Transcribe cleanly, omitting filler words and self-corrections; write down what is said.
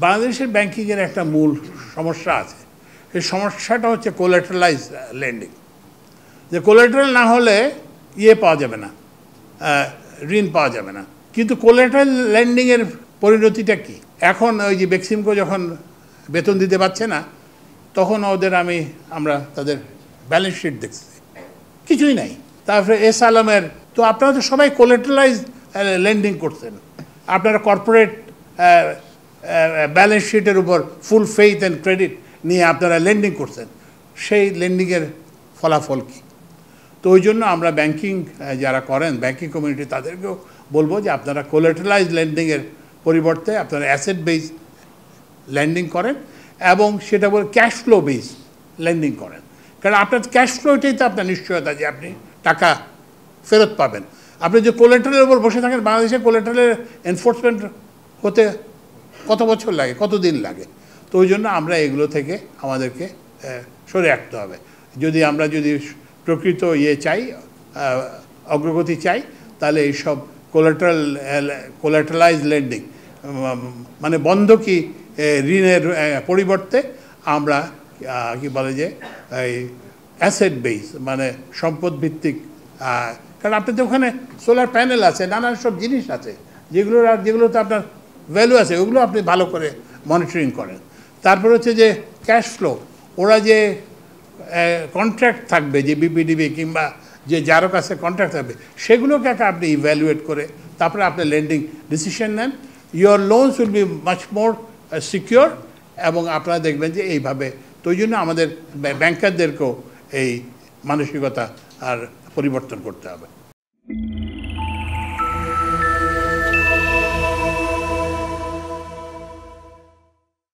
বাংলাদেশের ব্যাংকিংয়ের একটা মূল সমস্যা আছে। এই সমস্যাটা হচ্ছে কোলাটারালাইজ লেন্ডিং। যে কোলাটারাল না হলে পাওয়া যাবে না, ঋণ পাওয়া যাবে না। কিন্তু কোলাটারাল লেন্ডিংয়ের পরিণতিটা কি? এখন ওই যে বেক্সিমকো যখন বেতন দিতে পারছে না, তখন আমরা তাদের ব্যালেন্স শিট দেখছি, কিছুই নাই। তারপরে আলমের, তো আপনারা তো সবাই কোলাটারালাইজ লেন্ডিং করছেন, আপনারা কর্পোরেট ব্যালেন্স শিটের উপর ফুল ফেইথ অ্যান্ড ক্রেডিট নিয়ে আপনারা লেন্ডিং করছেন। সেই লেন্ডিংয়ের ফলাফল কী? তো ওই জন্য আমরা ব্যাংকিং যারা করেন, ব্যাংকিং কমিউনিটি, তাদেরকেও বলবো যে আপনারা কোলাটারালাইজ লেন্ডিংয়ের পরিবর্তে আপনারা অ্যাসেট বেস লেন্ডিং করেন এবং সেটা বলে ক্যাশ ফ্লো বেস লেন্ডিং করেন। কারণ আপনার ক্যাশ ফ্লোটাই তো আপনার নিশ্চয়তা যে আপনি টাকা ফেরত পাবেন। আপনি যে কোলাটারালের উপর বসে থাকেন, বাংলাদেশে কোলাটারালের এনফোর্সমেন্ট হতে কত বছর লাগে, কত দিন লাগে। তো ওই জন্য আমরা এগুলো থেকে আমাদেরকে সরে রাখতে হবে। আমরা যদি প্রকৃত চাই, অগ্রগতি চাই, তাহলে এইসব কোলাটারালাইজ লেন্ডিং মানে বন্ধকি ঋণের পরিবর্তে আমরা কি বলে যে এই অ্যাসেট বেস মানে সম্পদ ভিত্তিক, কারণ আপনাদের ওখানে সোলার প্যানেল আছে, নানান সব জিনিস আছে যেগুলোতে আপনার ভ্যালু আছে, ওগুলো আপনি ভালো করে মনিটরিং করেন। তারপর হচ্ছে যে ক্যাশ ফ্লো, ওরা যে কন্ট্রাক্ট থাকবে, যে বিপিডিবি কিংবা যে যারও কাছে কন্ট্রাক্ট থাকবে, সেগুলোকে আপনি ইভ্যালুয়েট করে তারপরে আপনি লেন্ডিং ডিসিশন নেন। Your loans will be much more secure এবং আপনারা দেখবেন যে এইভাবে। তো ওই জন্য আমাদের ব্যাংকারদেরকেও এই মানসিকতা আর পরিবর্তন করতে হবে।